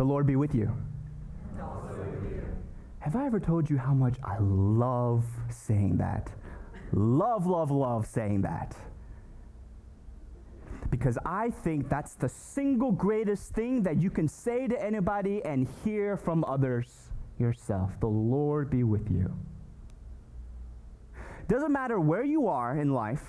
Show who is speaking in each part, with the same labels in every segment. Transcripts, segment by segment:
Speaker 1: The Lord be with you.
Speaker 2: And also with you.
Speaker 1: Have I ever told you how much I love saying that? Love, love, love saying that. Because I think that's the single greatest thing that you can say to anybody and hear from others yourself. The Lord be with you. Doesn't matter where you are in life.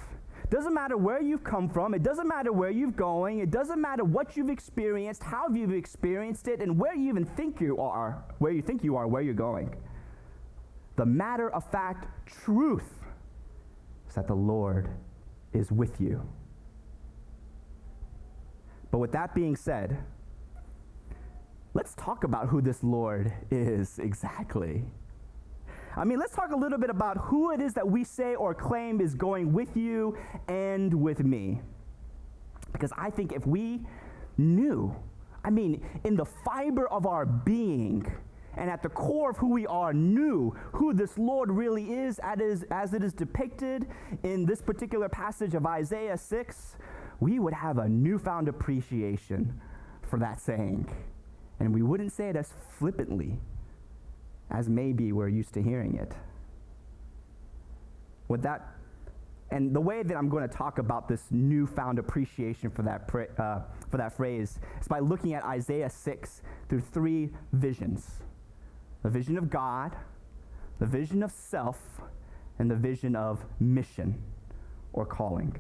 Speaker 1: Doesn't matter where you've come from. It doesn't matter where you're going. It doesn't matter what you've experienced, how you've experienced it, and where you even think you are, where you think you are, where you're going. The matter of fact truth is that the Lord is with you. But with that being said, let's talk about who this Lord is exactly. Let's talk a little bit about who it is that we say or claim is going with you and with me. Because I think if we knew, in the fiber of our being and at the core of who we are, knew who this Lord really is as it is depicted in this particular passage of Isaiah 6, we would have a newfound appreciation for that saying. And we wouldn't say it as flippantly as maybe we're used to hearing it. With that, and the way that I'm going to talk about this newfound appreciation for that phrase is by looking at Isaiah 6 through three visions. The vision of God, the vision of self, and the vision of mission or calling.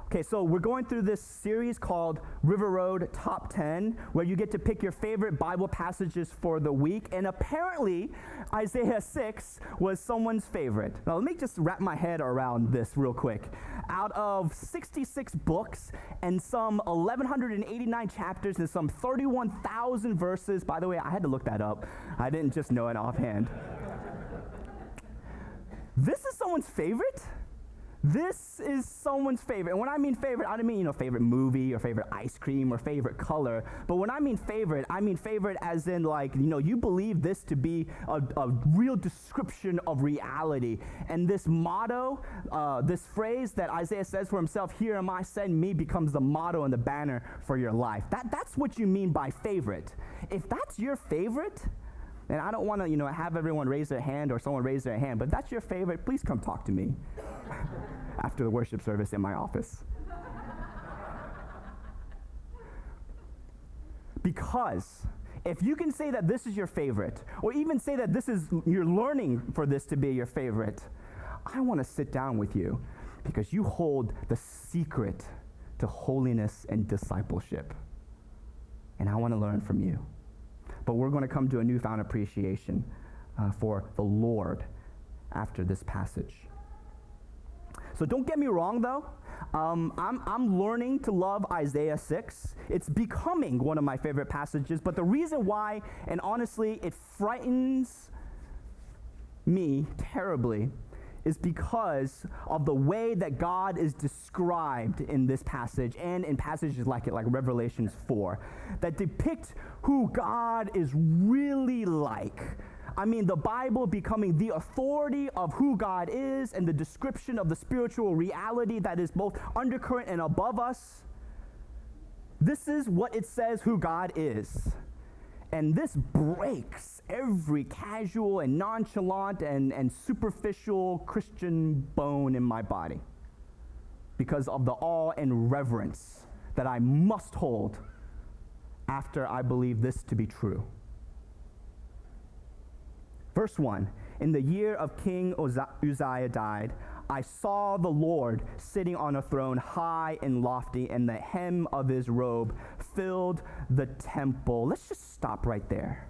Speaker 1: Okay, so we're going through this series called River Road Top 10, where you get to pick your favorite Bible passages for the week, and apparently Isaiah 6 was someone's favorite. Now let me just wrap my head around this real quick. Out of 66 books and some 1,189 chapters and some 31,000 verses, by the way, I had to look that up. I didn't just know it offhand. This is someone's favorite? This is someone's favorite. And when I mean favorite, I don't mean, favorite movie or favorite ice cream or favorite color. But when I mean favorite as in you believe this to be a real description of reality. And this motto, this phrase that Isaiah says for himself, "Here am I, send me," becomes the motto and the banner for your life. That's what you mean by favorite. If that's your favorite, and I don't want to, have everyone raise their hand or someone raise their hand, but if that's your favorite, please come talk to me after the worship service in my office. Because if you can say that this is your favorite, or even say that you're learning for this to be your favorite, I want to sit down with you because you hold the secret to holiness and discipleship. And I want to learn from you. But we're going to come to a newfound appreciation for the Lord after this passage. So don't get me wrong, though. I'm learning to love Isaiah 6. It's becoming one of my favorite passages. But the reason why, and honestly, it frightens me terribly, is because of the way that God is described in this passage and in passages like Revelations 4, that depict who God is really like. The Bible becoming the authority of who God is and the description of the spiritual reality that is both undercurrent and above us. This is what it says who God is. And this breaks every casual and nonchalant and superficial Christian bone in my body because of the awe and reverence that I must hold after I believe this to be true. Verse 1, in the year of King Uzziah died, I saw the Lord sitting on a throne high and lofty, and the hem of his robe filled the temple. Let's just stop right there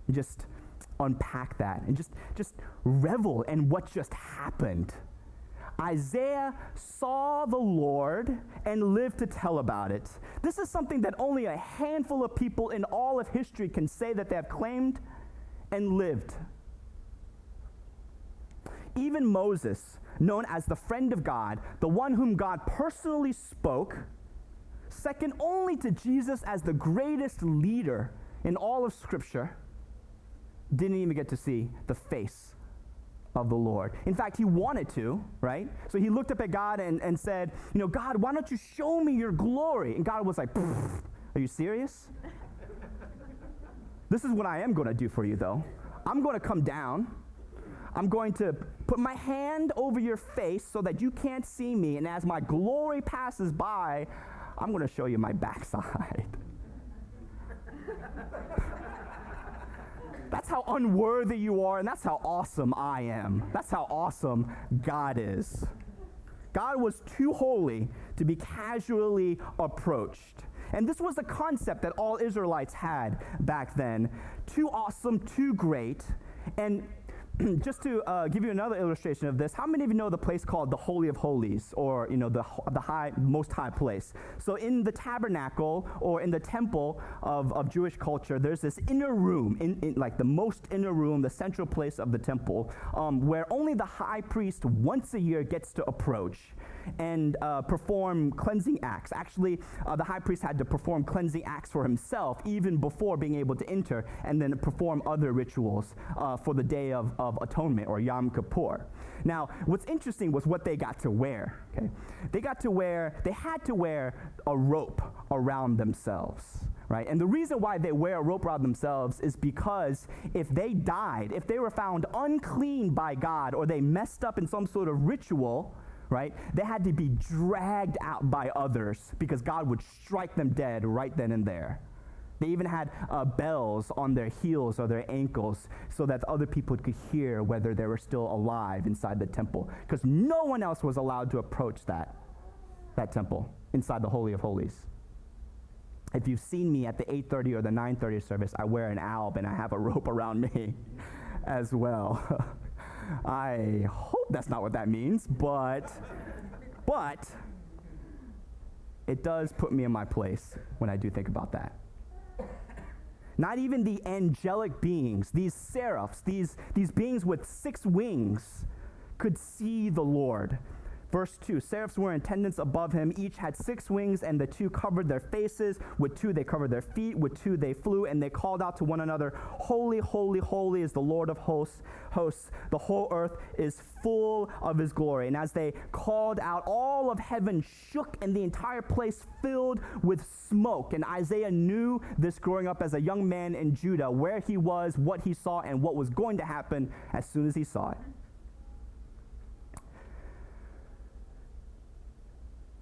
Speaker 1: and just unpack that and just revel in what just happened. Isaiah saw the Lord and lived to tell about it. This is something that only a handful of people in all of history can say that they have claimed and lived. Even Moses, known as the friend of God, the one whom God personally spoke, second only to Jesus as the greatest leader in all of Scripture, didn't even get to see the face of the Lord. In fact, he wanted to, right? So he looked up at God and said, God, why don't you show me your glory? And God was like, Are you serious? This is what I am going to do for you, though. I'm going to come down. I'm going to put my hand over your face so that you can't see me. And as my glory passes by, I'm going to show you my backside. That's how unworthy you are, and that's how awesome I am. That's how awesome God is. God was too holy to be casually approached. And this was the concept that all Israelites had back then. Too awesome, too great. And just to give you another illustration of this, how many of you know the place called the Holy of Holies, or the most high place? So in the tabernacle or in the temple of Jewish culture, there's this inner room, in like the most inner room, the central place of the temple, where only the high priest once a year gets to approach and perform cleansing acts. Actually, the high priest had to perform cleansing acts for himself even before being able to enter, and then perform other rituals for the Day of Atonement, or Yom Kippur. Now, what's interesting was what they got to wear. Okay? They had to wear a rope around themselves. Right? And the reason why they wear a rope around themselves is because if they died, if they were found unclean by God, or they messed up in some sort of ritual, right, they had to be dragged out by others because God would strike them dead right then and there. They even had bells on their heels or their ankles so that other people could hear whether they were still alive inside the temple, because no one else was allowed to approach that temple inside the Holy of Holies. If you've seen me at the 8:30 or the 9:30 service, I wear an alb and I have a rope around me as well. I hope that's not what that means, but it does put me in my place when I do think about that. Not even the angelic beings, these seraphs, these beings with 6 wings, could see the Lord. Verse 2, seraphs were in attendance above him. Each had 6 wings, and the 2 covered their faces. With 2 they covered their feet. With 2 they flew, and they called out to one another, "Holy, holy, holy is the Lord of hosts. The whole earth is full of his glory." And as they called out, all of heaven shook, and the entire place filled with smoke. And Isaiah knew this growing up as a young man in Judah, where he was, what he saw, and what was going to happen as soon as he saw it.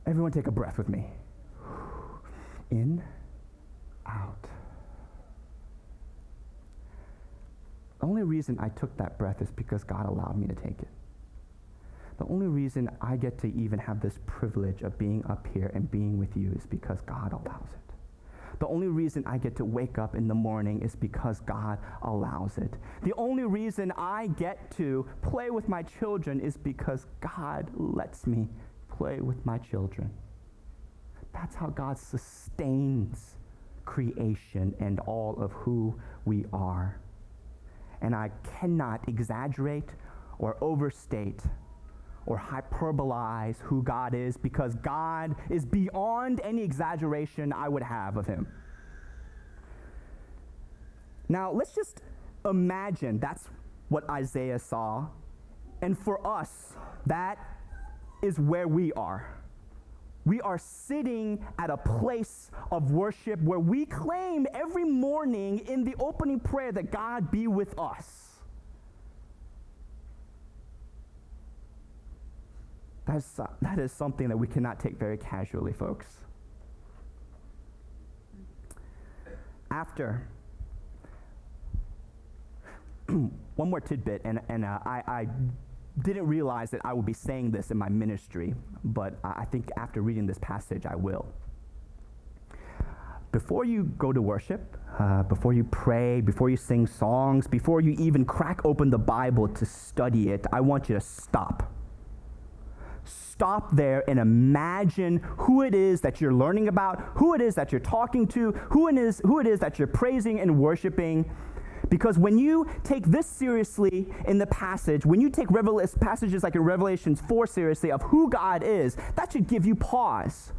Speaker 1: Everyone take a breath with me. In, out. The only reason I took that breath is because God allowed me to take it. The only reason I get to even have this privilege of being up here and being with you is because God allows it. The only reason I get to wake up in the morning is because God allows it. The only reason I get to play with my children is because God lets me play with my children. That's how God sustains creation and all of who we are. And I cannot exaggerate or overstate or hyperbolize who God is, because God is beyond any exaggeration I would have of him. Now, let's just imagine that's what Isaiah saw. And for us, that is where we are. We are sitting at a place of worship where we claim every morning in the opening prayer that God be with us. That is something that we cannot take very casually, folks. After, one more tidbit, and I didn't realize that I would be saying this in my ministry, but I think after reading this passage, I will. Before you go to worship, before you pray, before you sing songs, before you even crack open the Bible to study it, I want you to stop. Stop there and imagine who it is that you're learning about, who it is that you're talking to, who it is that you're praising and worshiping. Because when you take this seriously in the passage, when you take passages like in Revelation 4 seriously of who God is, that should give you pause.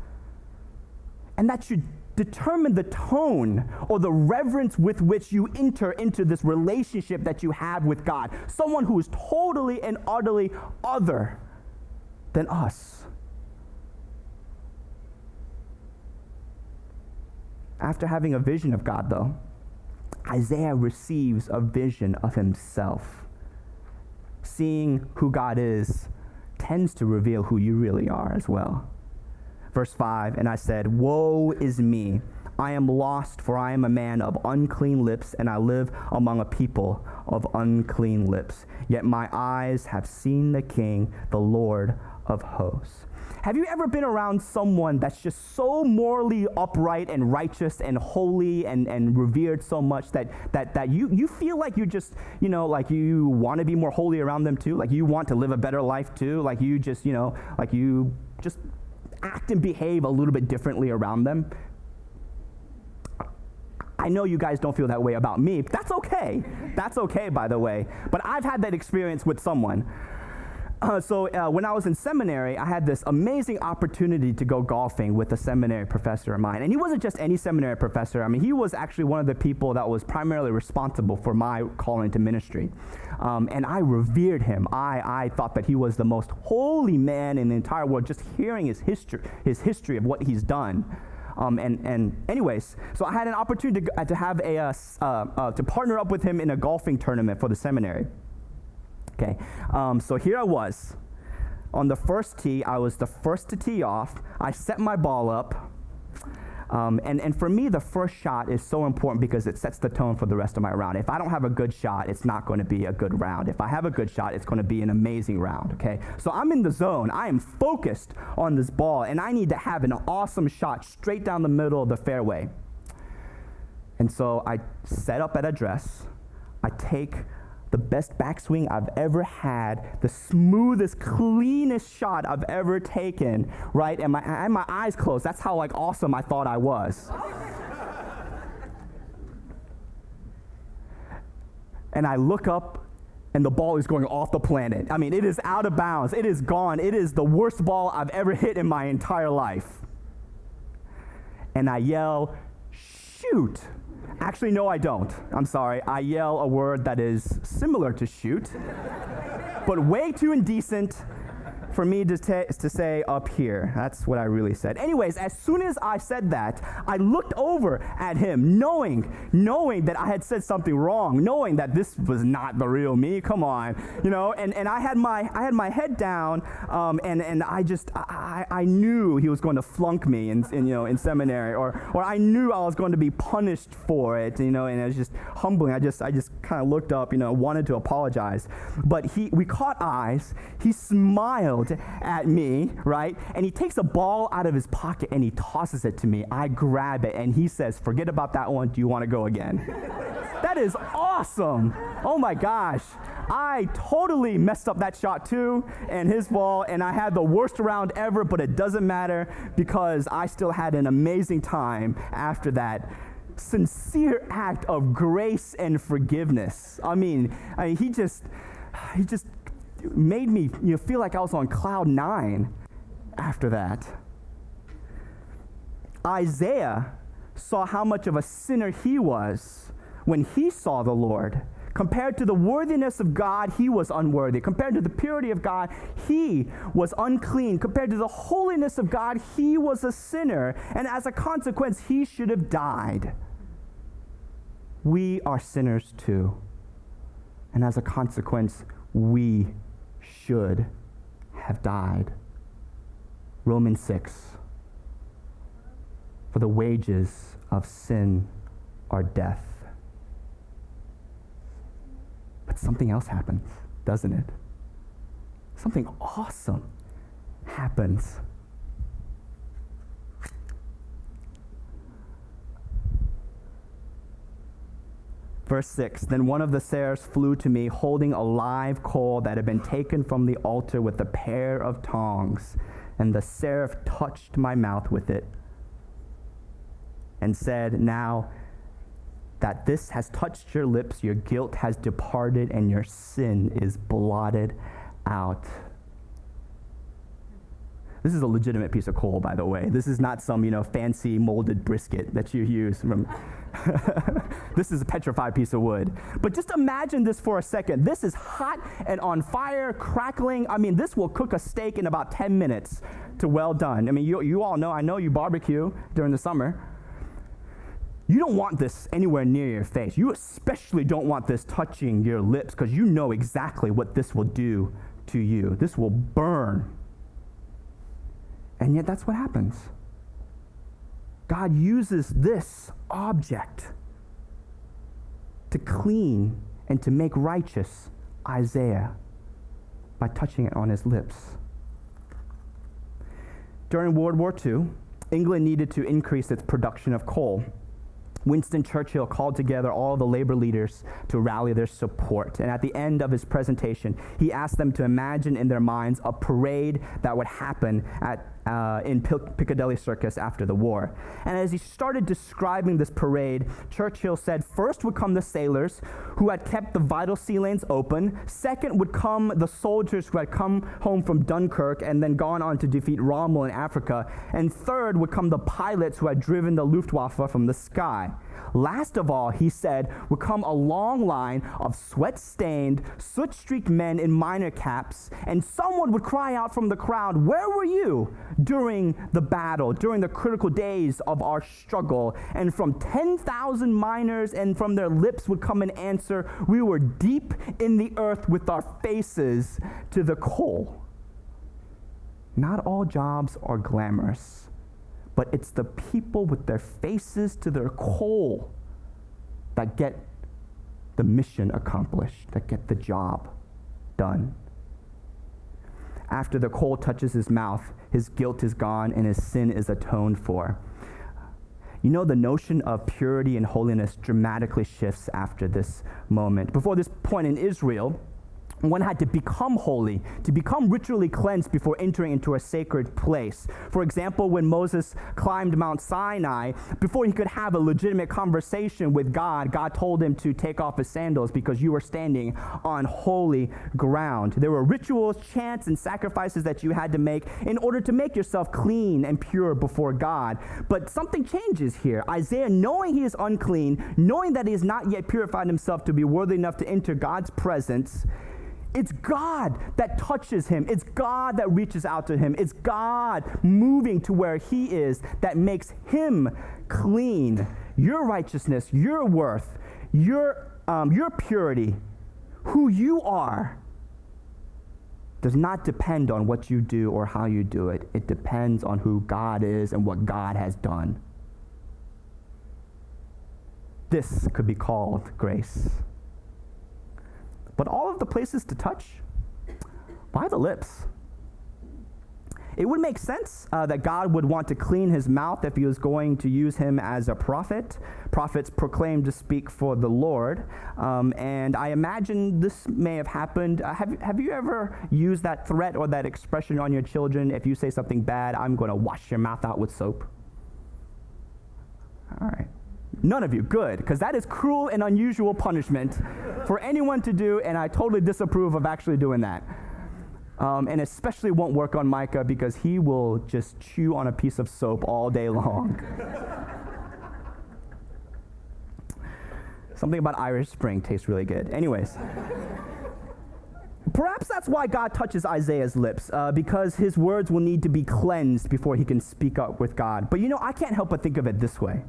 Speaker 1: And that should determine the tone or the reverence with which you enter into this relationship that you have with God. Someone who is totally and utterly other than us. After having a vision of God, though, Isaiah receives a vision of himself. Seeing who God is tends to reveal who you really are as well. Verse 5, and I said, woe is me. I am lost, for I am a man of unclean lips, and I live among a people of unclean lips. Yet my eyes have seen the King, the Lord of hosts. Have you ever been around someone that's just so morally upright and righteous and holy and revered so much that you feel like you just, like you want to be more holy around them too? Like you want to live a better life too? Like you just, like you just act and behave a little bit differently around them? I know you guys don't feel that way about me. That's okay. That's okay, by the way. But I've had that experience with someone. So when I was in seminary, I had this amazing opportunity to go golfing with a seminary professor of mine. And he wasn't just any seminary professor. I mean, he was actually one of the people that was primarily responsible for my calling to ministry. And I revered him. I thought that he was the most holy man in the entire world, just hearing his history of what he's done. And anyways, so I had an opportunity to have to partner up with him in a golfing tournament for the seminary. Okay, so here I was. On the first tee, I was the first to tee off. I set my ball up. And for me, the first shot is so important because it sets the tone for the rest of my round. If I don't have a good shot, it's not going to be a good round. If I have a good shot, it's going to be an amazing round, okay? So I'm in the zone. I am focused on this ball, and I need to have an awesome shot straight down the middle of the fairway. And so I set up at address. I take the best backswing I've ever had, the smoothest, cleanest shot I've ever taken, right? And I had my eyes closed. That's how awesome I thought I was. And I look up, and the ball is going off the planet. I mean, it is out of bounds. It is gone. It is the worst ball I've ever hit in my entire life. And I yell, shoot. Actually, no, I don't. I'm sorry. I yell a word that is similar to shoot, but way too indecent for me to say up here. That's what I really said. Anyways, as soon as I said that, I looked over at him, knowing that I had said something wrong, knowing that this was not the real me. Come on, And I had my head down, and I knew he was going to flunk me in seminary, or I knew I was going to be punished for it, and it was just humbling. I just kind of looked up, wanted to apologize, but we caught eyes. He smiled at me, right? And he takes a ball out of his pocket and he tosses it to me. I grab it and he says, forget about that one. Do you want to go again? That is awesome. Oh my gosh. I totally messed up that shot too, and his ball, and I had the worst round ever, but it doesn't matter because I still had an amazing time after that sincere act of grace and forgiveness. I mean, he just made me feel like I was on cloud 9 after that. Isaiah saw how much of a sinner he was when he saw the Lord. Compared to the worthiness of God, he was unworthy. Compared to the purity of God, he was unclean. Compared to the holiness of God, he was a sinner. And as a consequence, he should have died. We are sinners too. And as a consequence, we should have died. Romans 6. For the wages of sin are death. But something else happens, doesn't it? Something awesome happens. Verse 6, then one of the seraphs flew to me, holding a live coal that had been taken from the altar with a pair of tongs. And the seraph touched my mouth with it and said, now that this has touched your lips, your guilt has departed and your sin is blotted out. This is a legitimate piece of coal, by the way. This is not some, fancy molded brisket that you use from... This is a petrified piece of wood. But just imagine this for a second. This is hot and on fire, crackling. I mean, this will cook a steak in about 10 minutes to well done. I mean, you all know, I know you barbecue during the summer. You don't want this anywhere near your face. You especially don't want this touching your lips because you know exactly what this will do to you. This will burn. And yet that's what happens. God uses this object to clean and to make righteous Isaiah by touching it on his lips. During World War II, England needed to increase its production of coal. Winston Churchill called together all the labor leaders to rally their support. And at the end of his presentation, he asked them to imagine in their minds a parade that would happen in Piccadilly Circus after the war. And as he started describing this parade, Churchill said, first would come the sailors who had kept the vital sea lanes open. Second would come the soldiers who had come home from Dunkirk and then gone on to defeat Rommel in Africa. And third would come the pilots who had driven the Luftwaffe from the sky. Last of all, he said, would come a long line of sweat-stained, soot-streaked men in miner caps, and someone would cry out from the crowd, "Where were you during the battle, during the critical days of our struggle?" And from 10,000 miners and from their lips would come an answer, "We were deep in the earth with our faces to the coal." Not all jobs are glamorous, but it's the people with their faces to their coal that get the mission accomplished, that get the job done. After the coal touches his mouth, his guilt is gone and his sin is atoned for. You know, the notion of purity and holiness dramatically shifts after this moment. Before this point in Israel, one had to become holy, to become ritually cleansed before entering into a sacred place. For example, when Moses climbed Mount Sinai, before he could have a legitimate conversation with God, God told him to take off his sandals because you were standing on holy ground. There were rituals, chants, and sacrifices that you had to make in order to make yourself clean and pure before God. But something changes here. Isaiah, knowing he is unclean, knowing that he has not yet purified himself to be worthy enough to enter God's presence, it's God that touches him. It's God that reaches out to him. It's God moving to where he is that makes him clean. Your righteousness, your worth, your purity, who you are, does not depend on what you do or how you do it. It depends on who God is and what God has done. This could be called grace. But all of the places to touch, why the lips? It would make sense that God would want to clean his mouth if he was going to use him as a prophet. Prophets proclaim to speak for the Lord. And I imagine this may have happened. Have you ever used that threat or that expression on your children? If you say something bad, I'm going to wash your mouth out with soap. All right. None of you, good, because that is cruel and unusual punishment for anyone to do, and I totally disapprove of actually doing that. And especially won't work on Micah because he will just chew on a piece of soap all day long. Something about Irish Spring tastes really good. Anyways. Perhaps that's why God touches Isaiah's lips, because his words will need to be cleansed before he can speak up with God. But you know, I can't help but think of it this way.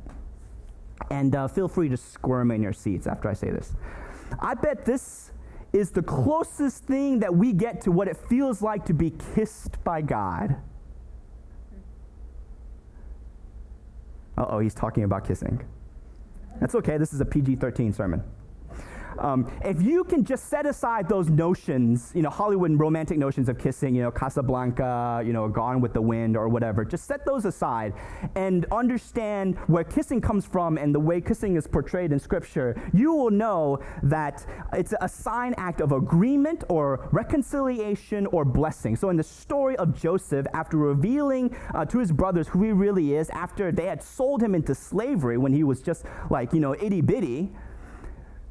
Speaker 1: And feel free to squirm in your seats after I say this. I bet this is the closest thing that we get to what it feels like to be kissed by God. Uh-oh, he's talking about kissing. That's okay, this is a PG-13 sermon. If you can just set aside those notions, Hollywood and romantic notions of kissing, Casablanca, Gone with the Wind or whatever, just set those aside and understand where kissing comes from and the way kissing is portrayed in Scripture, you will know that it's a sign act of agreement or reconciliation or blessing. So in the story of Joseph, after revealing to his brothers who he really is, after they had sold him into slavery when he was just itty-bitty,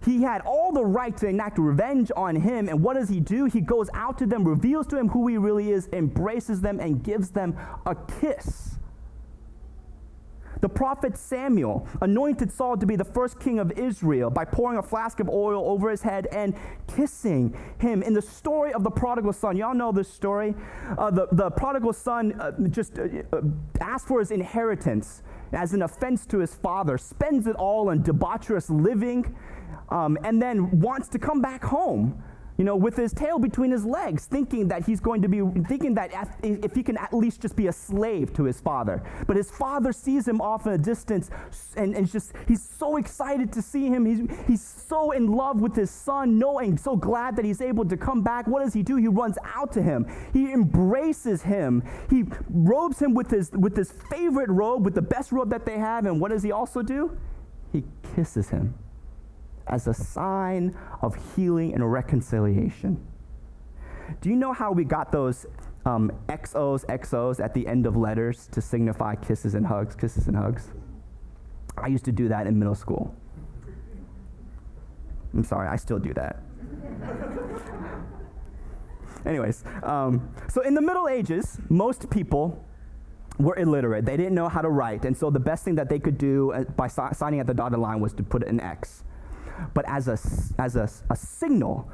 Speaker 1: he had all the right to enact revenge on him, and what does he do? He goes out to them, reveals to them who he really is, embraces them, and gives them a kiss. The prophet Samuel anointed Saul to be the first king of Israel by pouring a flask of oil over his head and kissing him. In the story of the prodigal son, y'all know this story? The prodigal son just asked for his inheritance as an offense to his father, spends it all on debaucherous living, and then wants to come back home, with his tail between his legs, thinking that if he can at least just be a slave to his father. But his father sees him off in a distance, and he's so excited to see him. He's so in love with his son, knowing, so glad that he's able to come back. What does he do? He runs out to him. He embraces him. He robes him with his favorite robe, with the best robe that they have. And what does he also do? He kisses him as a sign of healing and reconciliation. Do you know how we got those XOs at the end of letters to signify kisses and hugs? I used to do that in middle school. I'm sorry, I still do that. Anyways, so in the Middle Ages, most people were illiterate. They didn't know how to write, and so the best thing that they could do by signing at the dotted line was to put an X. But as a signal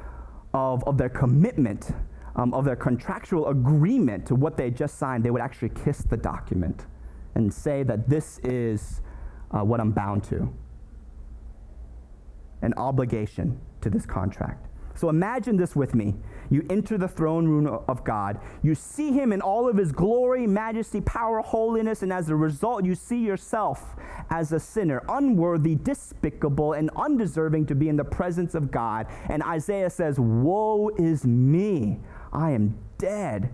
Speaker 1: of their commitment, of their contractual agreement to what they just signed, they would actually kiss the document and say that this is what I'm bound to, an obligation to this contract. So imagine this with me. You enter the throne room of God. You see him in all of his glory, majesty, power, holiness, and as a result, you see yourself as a sinner, unworthy, despicable, and undeserving to be in the presence of God. And Isaiah says, "Woe is me, I am dead."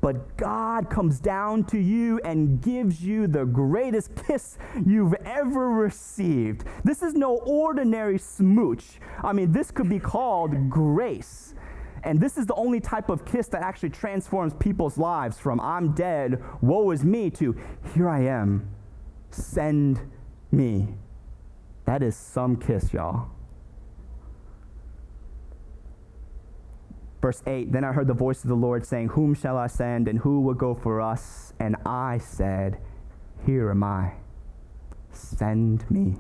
Speaker 1: But God comes down to you and gives you the greatest kiss you've ever received. This is no ordinary smooch. This could be called grace. And this is the only type of kiss that actually transforms people's lives from "I'm dead, woe is me" to "Here I am, send me." That is some kiss, y'all. Verse 8, then I heard the voice of the Lord saying, "Whom shall I send, and who will go for us?" And I said, "Here am I, send me."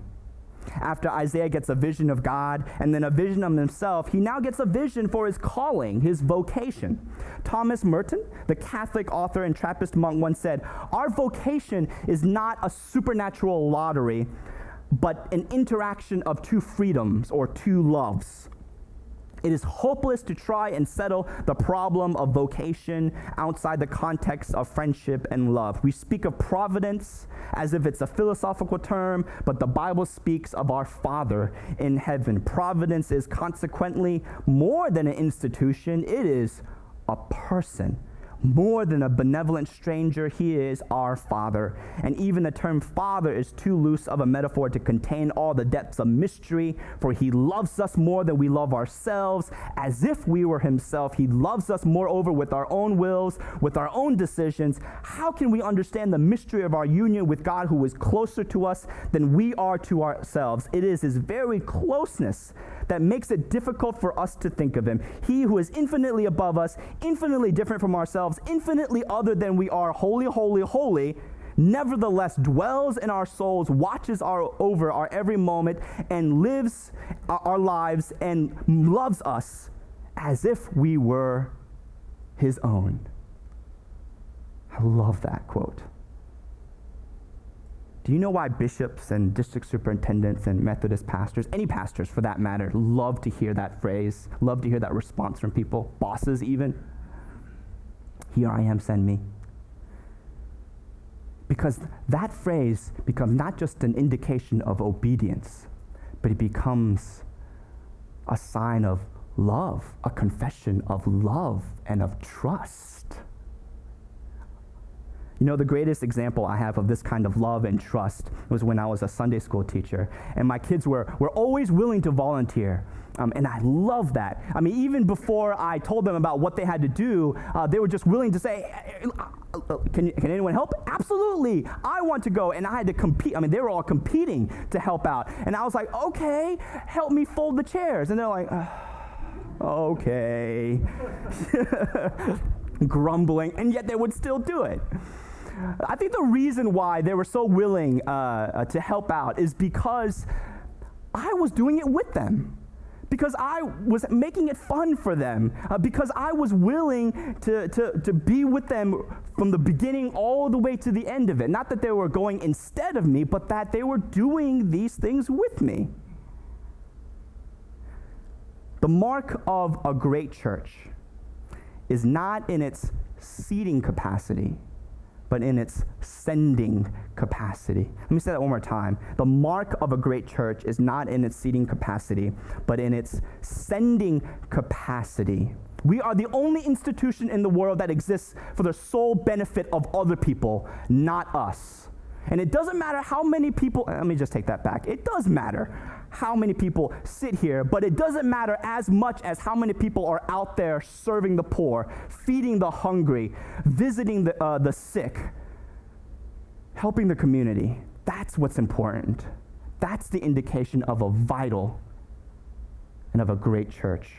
Speaker 1: After Isaiah gets a vision of God and then a vision of himself, he now gets a vision for his calling, his vocation. Thomas Merton, the Catholic author and Trappist monk, once said, "Our vocation is not a supernatural lottery, but an interaction of two freedoms or two loves. It is hopeless to try and settle the problem of vocation outside the context of friendship and love. We speak of providence as if it's a philosophical term, but the Bible speaks of our Father in heaven. Providence is consequently more than an institution. It is a person. More than a benevolent stranger, he is our Father. And even the term Father is too loose of a metaphor to contain all the depths of mystery, for he loves us more than we love ourselves, as if we were himself. He loves us moreover with our own wills, with our own decisions. How can we understand the mystery of our union with God, who is closer to us than we are to ourselves? It is his very closeness that makes it difficult for us to think of him. He who is infinitely above us, infinitely different from ourselves, infinitely other than we are, holy, holy, holy, nevertheless dwells in our souls, watches over our every moment, and lives our lives and loves us as if we were his own. I love that quote. Do you know why bishops and district superintendents and Methodist pastors, any pastors for that matter, love to hear that phrase, love to hear that response from people, bosses even? Here I am, send me. Because that phrase becomes not just an indication of obedience, but it becomes a sign of love, a confession of love and of trust. You know, the greatest example I have of this kind of love and trust was when I was a Sunday school teacher, and my kids were always willing to volunteer, and I love that. I mean, even before I told them about what they had to do, they were just willing to say, can anyone help? Absolutely, I want to go. And I had to compete. I mean, they were all competing to help out, and I was like, okay, help me fold the chairs. And they're like, okay. Grumbling, and yet they would still do it. I think the reason why they were so willing to help out is because I was doing it with them. Because I was making it fun for them, because I was willing to be with them from the beginning all the way to the end of it. Not that they were going instead of me, but that they were doing these things with me. The mark of a great church is not in its seating capacity, but in its sending capacity. Let me say that one more time. The mark of a great church is not in its seating capacity, but in its sending capacity. We are the only institution in the world that exists for the sole benefit of other people, not us. And it doesn't matter how many people, let me just take that back. It does matter how many people sit here, but it doesn't matter as much as how many people are out there serving the poor, feeding the hungry, visiting the sick, helping the community. That's what's important. That's the indication of a vital and of a great church.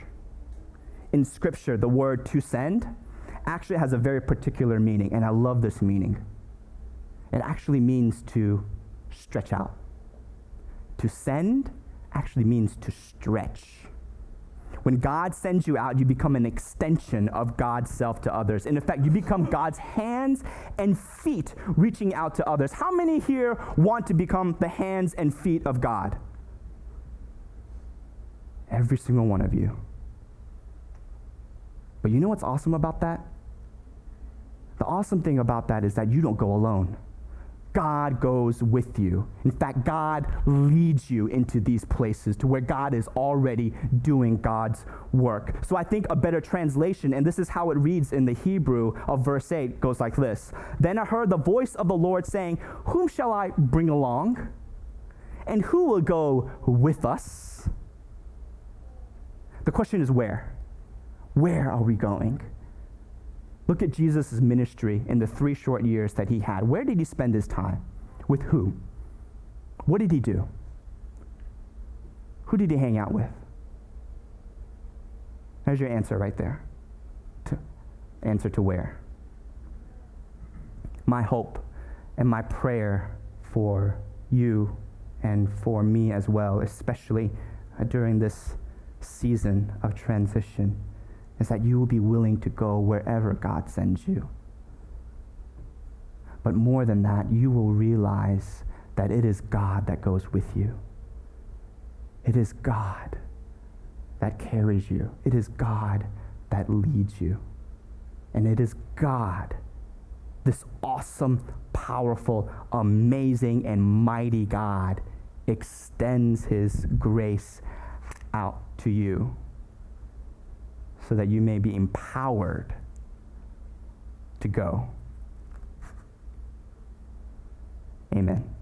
Speaker 1: In Scripture, the word to send actually has a very particular meaning, and I love this meaning. It actually means to stretch out. To send actually means to stretch. When God sends you out, you become an extension of God's self to others. In effect, you become God's hands and feet reaching out to others. How many here want to become the hands and feet of God? Every single one of you. But you know what's awesome about that? The awesome thing about that is that you don't go alone. God goes with you. In fact, God leads you into these places to where God is already doing God's work. So I think a better translation, and this is how it reads in the Hebrew of verse 8, goes like this. Then I heard the voice of the Lord saying, whom shall I bring along? And who will go with us? The question is where? Where are we going? Look at Jesus' ministry in the 3 short years that he had. Where did he spend his time? With who? What did he do? Who did he hang out with? There's your answer right there. Answer to where? My hope and my prayer for you and for me as well, especially during this season of transition, is that you will be willing to go wherever God sends you. But more than that, you will realize that it is God that goes with you. It is God that carries you. It is God that leads you. And it is God, this awesome, powerful, amazing, and mighty God, extends his grace out to you, so that you may be empowered to go. Amen.